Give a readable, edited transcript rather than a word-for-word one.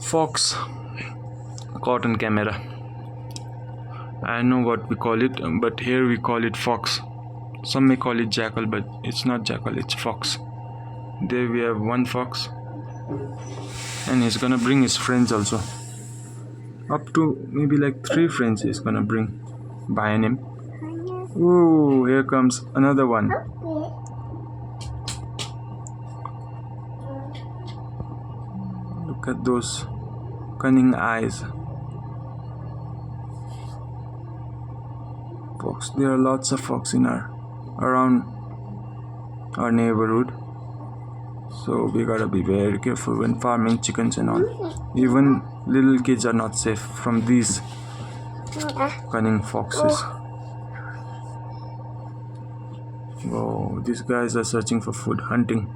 fox cotton camera. I know what we call it, but here we call it fox. Some may call it jackal, but it's not jackal, it's fox. There we have one fox, and he's gonna bring his friends also. Up to maybe like 3 friends he's gonna bring behind him. Ooh, here comes another one. Look at those cunning eyes. Fox. There are lots of fox around our neighborhood, so we gotta be very careful when farming chickens and all. Even little kids are not safe from these cunning foxes. Oh, these guys are searching for food, hunting.